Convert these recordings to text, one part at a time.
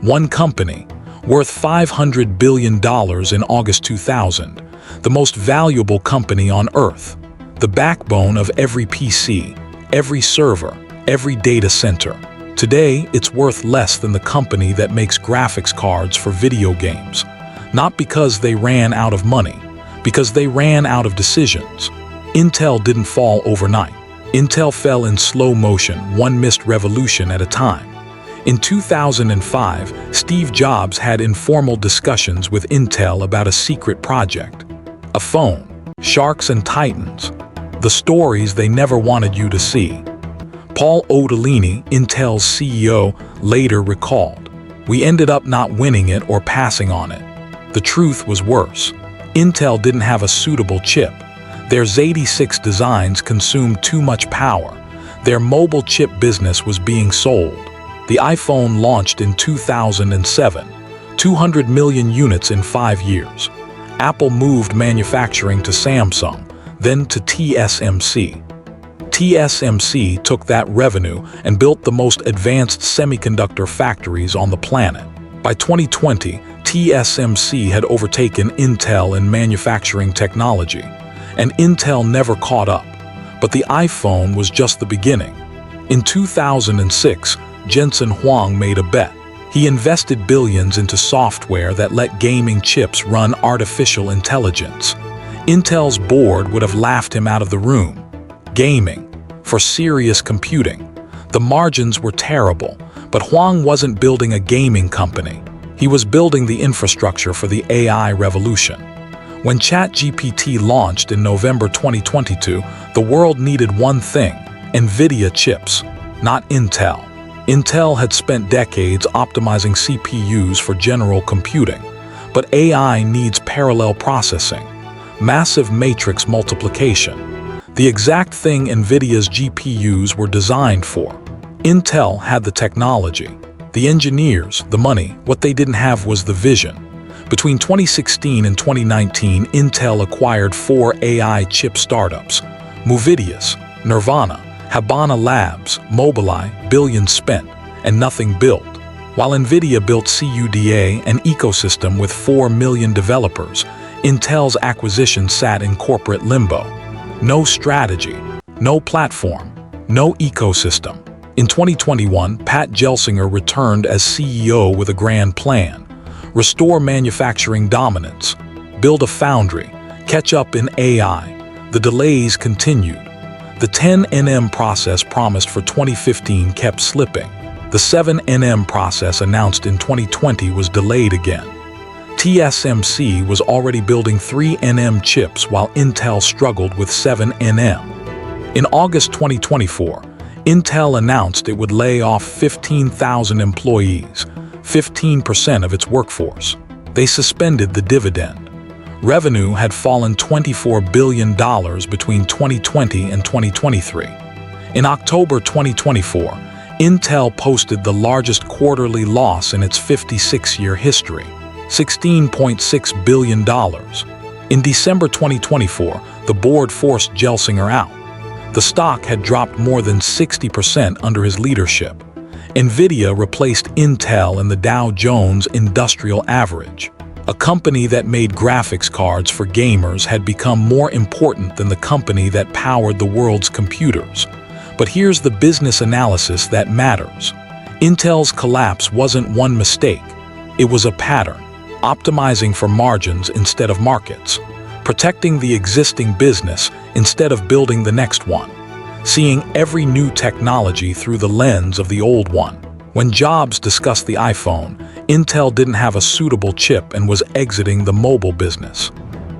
One company, worth $500 billion in August 2000, the most valuable company on Earth, the backbone of every PC, every server, every data center. Today, it's worth less than the company that makes graphics cards for video games. Not because they ran out of money, because they ran out of decisions. Intel didn't fall overnight. Intel fell in slow motion, one missed revolution at a time. In 2005, Steve Jobs had informal discussions with Intel about a secret project. A phone, sharks and titans, the stories they never wanted you to see. Paul Otellini, Intel's CEO, later recalled, "We ended up not winning it or passing on it. The truth was worse. Intel didn't have a suitable chip. Their x86 designs consumed too much power. Their mobile chip business was being sold. The iPhone launched in 2007, 200 million units in 5 years. Apple moved manufacturing to Samsung, then to TSMC. TSMC took that revenue and built the most advanced semiconductor factories on the planet. By 2020, TSMC had overtaken Intel in manufacturing technology, and Intel never caught up. But the iPhone was just the beginning. In 2006, Jensen Huang made a bet. He invested billions into software that let gaming chips run artificial intelligence. Intel's board would have laughed him out of the room. Gaming, for serious computing. The margins were terrible, but Huang wasn't building a gaming company. He was building the infrastructure for the AI revolution. When ChatGPT launched in November 2022, the world needed one thing: nvidia chips, not Intel. Intel had spent decades optimizing CPUs for general computing, but AI needs parallel processing, massive matrix multiplication, the exact thing NVIDIA's GPUs were designed for. Intel had the technology, the engineers, the money. What they didn't have was the vision. Between 2016 and 2019, Intel acquired 4 AI chip startups: Movidius, Nervana, Habana Labs, Mobileye, billions spent, and nothing built. While NVIDIA built CUDA, an ecosystem with 4 million developers, Intel's acquisition sat in corporate limbo. No strategy, no platform, no ecosystem. In 2021, Pat Gelsinger returned as CEO with a grand plan: restore manufacturing dominance, build a foundry, catch up in AI. The delays continued. The 10nm process promised for 2015 kept slipping. The 7nm process announced in 2020 was delayed again. TSMC was already building 3nm chips while Intel struggled with 7nm. In August 2024, Intel announced it would lay off 15,000 employees, 15% of its workforce. They suspended the dividend. Revenue had fallen $24 billion between 2020 and 2023. In October 2024, Intel posted the largest quarterly loss in its 56-year history, $16.6 billion. In December 2024, the board forced Gelsinger out. The stock had dropped more than 60% under his leadership. NVIDIA replaced Intel in the Dow Jones Industrial Average. A company that made graphics cards for gamers had become more important than the company that powered the world's computers. But here's the business analysis that matters. Intel's collapse wasn't one mistake. It was a pattern: optimizing for margins instead of markets, protecting the existing business instead of building the next one, seeing every new technology through the lens of the old one. When Jobs discussed the iPhone, Intel didn't have a suitable chip and was exiting the mobile business.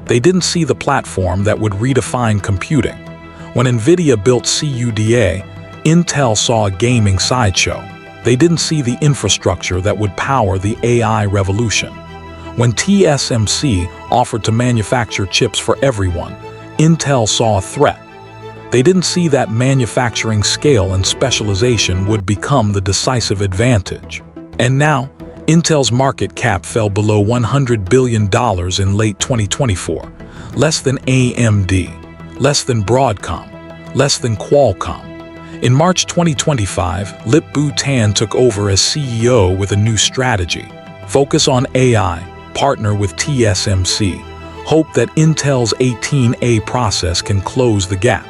They didn't see the platform that would redefine computing. When NVIDIA built CUDA, Intel saw a gaming sideshow. They didn't see the infrastructure that would power the AI revolution. When TSMC offered to manufacture chips for everyone, Intel saw a threat. They didn't see that manufacturing scale and specialization would become the decisive advantage. And now, Intel's market cap fell below $100 billion in late 2024, less than AMD, less than Broadcom, less than Qualcomm. In March 2025, Lip-Bu Tan took over as CEO with a new strategy. Focus on AI, partner with TSMC. Hope that Intel's 18A process can close the gap.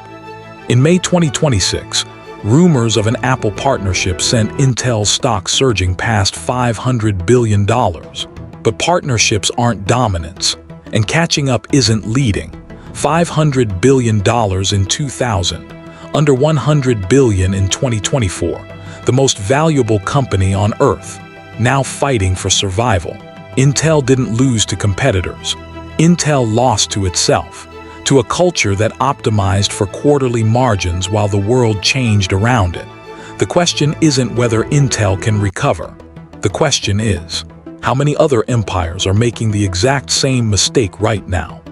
In May 2026, rumors of an Apple partnership sent Intel stock surging past $500 billion. But partnerships aren't dominance, and catching up isn't leading. $500 billion in 2000, under $100 billion in 2024, the most valuable company on Earth, now fighting for survival. Intel didn't lose to competitors. Intel lost to itself, to a culture that optimized for quarterly margins while the world changed around it. The question isn't whether Intel can recover. The question is, how many other empires are making the exact same mistake right now?